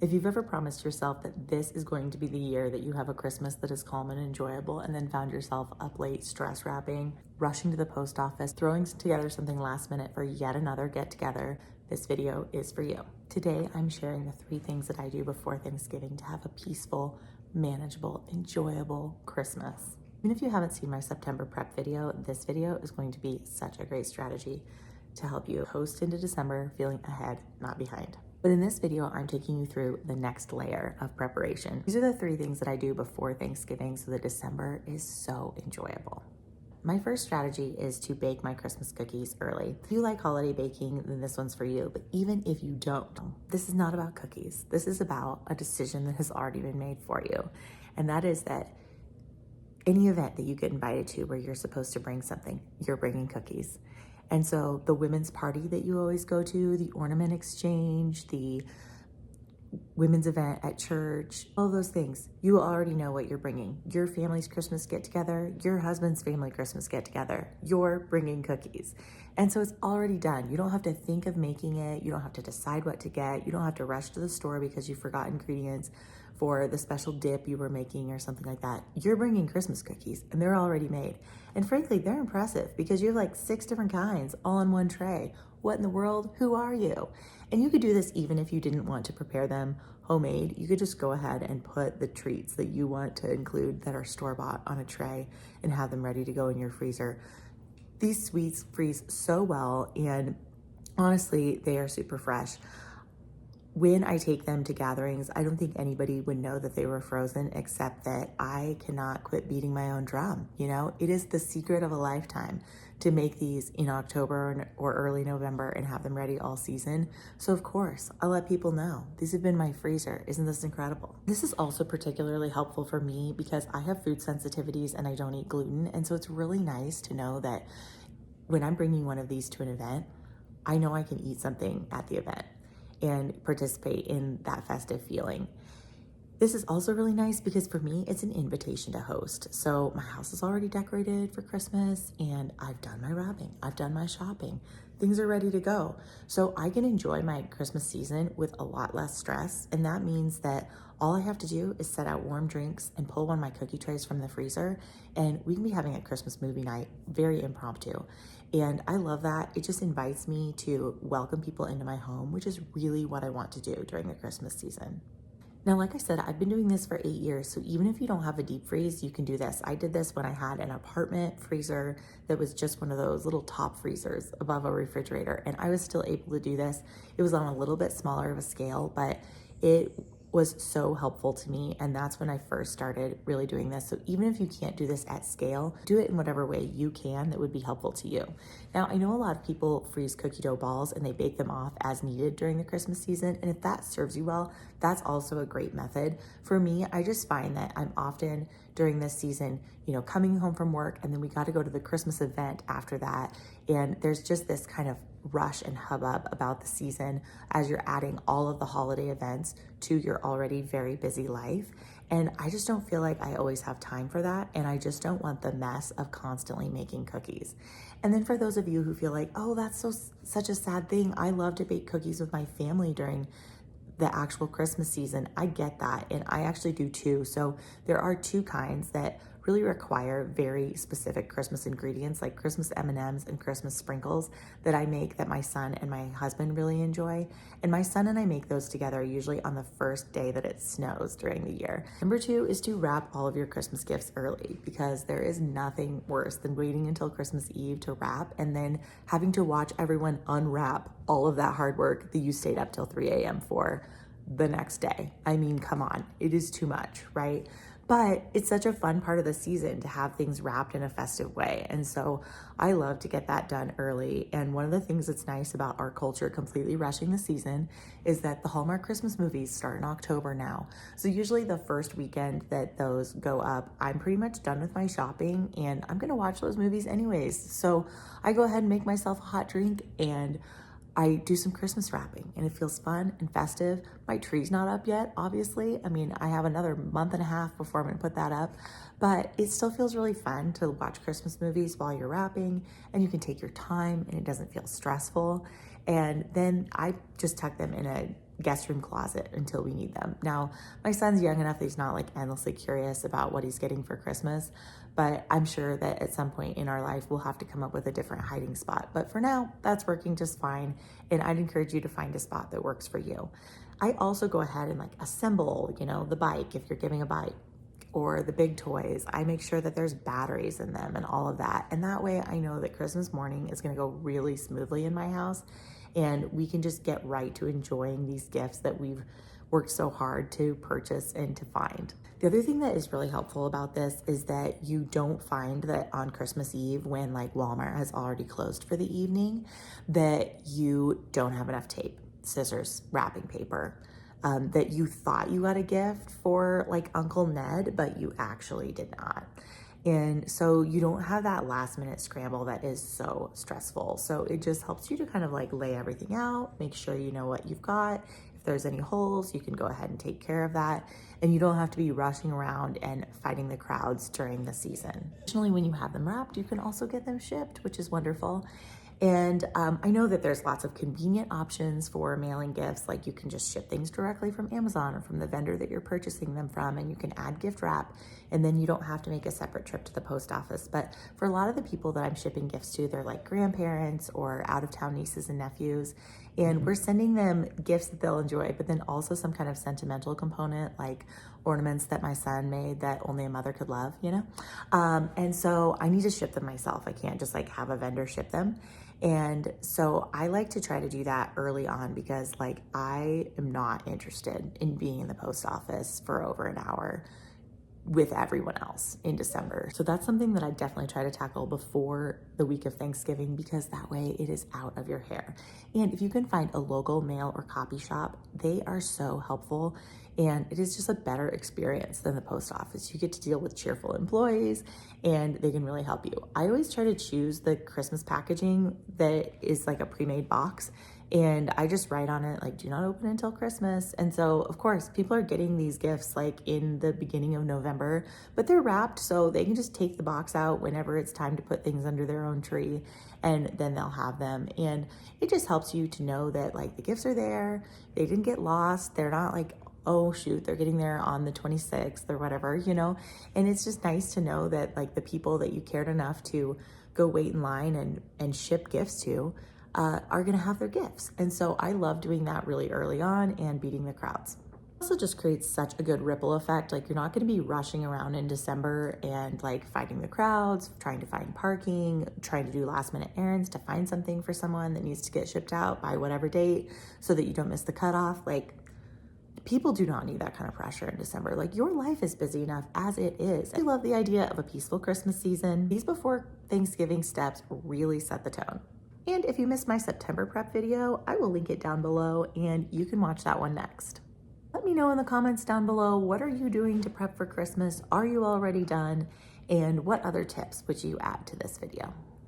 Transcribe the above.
If you've ever promised yourself that this is going to be the year that you have a Christmas that is calm and enjoyable, and then found yourself up late stress wrapping, rushing to the post office, throwing together something last minute for yet another get together, this video is for you. Today, I'm sharing the 3 things that I do before Thanksgiving to have a peaceful, manageable, enjoyable Christmas. Even if you haven't seen my September prep video, this video is going to be such a great strategy to help you coast into December feeling ahead, not behind. But in this video, I'm taking you through the next layer of preparation. These are the 3 things that I do before Thanksgiving so that December is so enjoyable. My first strategy is to bake my Christmas cookies early. If you like holiday baking, then this one's for you. But even if you don't, this is not about cookies. This is about a decision that has already been made for you. And that is that any event that you get invited to where you're supposed to bring something, you're bringing cookies. And so the women's party that you always go to, the ornament exchange, the women's event at church, all those things, you already know what you're bringing. Your family's Christmas get together, your husband's family Christmas get together, you're bringing cookies. And so it's already done. You don't have to think of making it. You don't have to decide what to get. You don't have to rush to the store because you forgot ingredients for the special dip you were making or something like that. You're bringing Christmas cookies and they're already made. And frankly, they're impressive because you have like 6 different kinds all on one tray. What in the world? Who are you? And you could do this even if you didn't want to prepare them homemade. You could just go ahead and put the treats that you want to include that are store-bought on a tray and have them ready to go in your freezer. These sweets freeze so well, and honestly, they are super fresh. When I take them to gatherings, I don't think anybody would know that they were frozen, except that I cannot quit beating my own drum. You know, it is the secret of a lifetime to make these in October or early November and have them ready all season. So of course, I'll let people know. These have been my freezer. Isn't this incredible? This is also particularly helpful for me because I have food sensitivities and I don't eat gluten. And so it's really nice to know that when I'm bringing one of these to an event, I know I can eat something at the event and participate in that festive feeling. This is also really nice because for me, it's an invitation to host. So my house is already decorated for Christmas and I've done my wrapping, I've done my shopping, things are ready to go. So I can enjoy my Christmas season with a lot less stress. And that means that all I have to do is set out warm drinks and pull one of my cookie trays from the freezer, and we can be having a Christmas movie night, very impromptu. And I love that. It just invites me to welcome people into my home, which is really what I want to do during the Christmas season. Now, like I said, I've been doing this for 8 years, so even if you don't have a deep freeze, you can do this. I did this when I had an apartment freezer that was just one of those little top freezers above a refrigerator, and I was still able to do this. It was on a little bit smaller of a scale, but it was so helpful to me, and that's when I first started really doing this. So even if you can't do this at scale, do it in whatever way you can that would be helpful to you. Now, I know a lot of people freeze cookie dough balls and they bake them off as needed during the Christmas season, and if that serves you well, that's also a great method. For me, I just find that I'm often during this season, you know, coming home from work, and then we got to go to the Christmas event after that, and there's just this kind of rush and hubbub about the season as you're adding all of the holiday events to your already very busy life. And I just don't feel like I always have time for that. And I just don't want the mess of constantly making cookies. And then for those of you who feel like, oh, that's such a sad thing. I love to bake cookies with my family during the actual Christmas season. I get that. And I actually do too. So there are 2 kinds that really require very specific Christmas ingredients, like Christmas M&Ms and Christmas sprinkles that I make that my son and my husband really enjoy. And my son and I make those together usually on the first day that it snows during the year. Number 2 is to wrap all of your Christmas gifts early, because there is nothing worse than waiting until Christmas Eve to wrap and then having to watch everyone unwrap all of that hard work that you stayed up till 3 a.m. for the next day. I mean, come on, it is too much, right? But it's such a fun part of the season to have things wrapped in a festive way. And so I love to get that done early. And one of the things that's nice about our culture completely rushing the season is that the Hallmark Christmas movies start in October now. So usually the first weekend that those go up, I'm pretty much done with my shopping and I'm gonna watch those movies anyways. So I go ahead and make myself a hot drink and I do some Christmas wrapping, and it feels fun and festive. My tree's not up yet, obviously. I mean, I have another month and a half before I'm gonna put that up, but it still feels really fun to watch Christmas movies while you're wrapping, and you can take your time and it doesn't feel stressful. And then I just tuck them in a guest room closet until we need them. Now, my son's young enough that he's not like endlessly curious about what he's getting for Christmas, but I'm sure that at some point in our life, we'll have to come up with a different hiding spot. But for now, that's working just fine. And I'd encourage you to find a spot that works for you. I also go ahead and like assemble, the bike if you're giving a bike, or the big toys. I make sure that there's batteries in them and all of that. And that way I know that Christmas morning is gonna go really smoothly in my house, and we can just get right to enjoying these gifts that we've worked so hard to purchase and to find. The other thing that is really helpful about this is that you don't find that on Christmas Eve, when like Walmart has already closed for the evening, that you don't have enough tape, scissors, wrapping paper, that you thought you got a gift for like Uncle Ned, but you actually did not. And so you don't have that last minute scramble that is so stressful. So it just helps you to kind of like lay everything out, make sure you know what you've got. If there's any holes, you can go ahead and take care of that. And you don't have to be rushing around and fighting the crowds during the season. Additionally, when you have them wrapped, you can also get them shipped, which is wonderful. And I know that there's lots of convenient options for mailing gifts, like you can just ship things directly from Amazon or from the vendor that you're purchasing them from, and you can add gift wrap, and then you don't have to make a separate trip to the post office. But for a lot of the people that I'm shipping gifts to, they're like grandparents or out-of-town nieces and nephews, and we're sending them gifts that they'll enjoy, but then also some kind of sentimental component, like ornaments that my son made that only a mother could love, and so I need to ship them myself. I can't just like have a vendor ship them. And so I like to try to do that early on, because like I am not interested in being in the post office for over an hour with everyone else in December. So that's something that I definitely try to tackle before the week of Thanksgiving, because that way it is out of your hair. And if you can find a local mail or copy shop, they are so helpful. And it is just a better experience than the post office. You get to deal with cheerful employees, and they can really help you. I always try to choose the Christmas packaging that is like a pre-made box, and I just write on it like, do not open until Christmas. And so of course people are getting these gifts like in the beginning of November, but they're wrapped, so they can just take the box out whenever it's time to put things under their own tree, and then they'll have them. And it just helps you to know that like the gifts are there, they didn't get lost, they're not like, oh shoot, they're getting there on the 26th or whatever, and it's just nice to know that like the people that you cared enough to go wait in line and ship gifts to are gonna have their gifts. And so I love doing that really early on and beating the crowds. It also just creates such a good ripple effect. Like you're not gonna be rushing around in December and like fighting the crowds, trying to find parking, trying to do last minute errands to find something for someone that needs to get shipped out by whatever date so that you don't miss the cutoff. Like, people do not need that kind of pressure in December. Like your life is busy enough as it is. I love the idea of a peaceful Christmas season. These before Thanksgiving steps really set the tone. And if you missed my September prep video, I will link it down below and you can watch that one next. Let me know in the comments down below, what are you doing to prep for Christmas? Are you already done? And what other tips would you add to this video?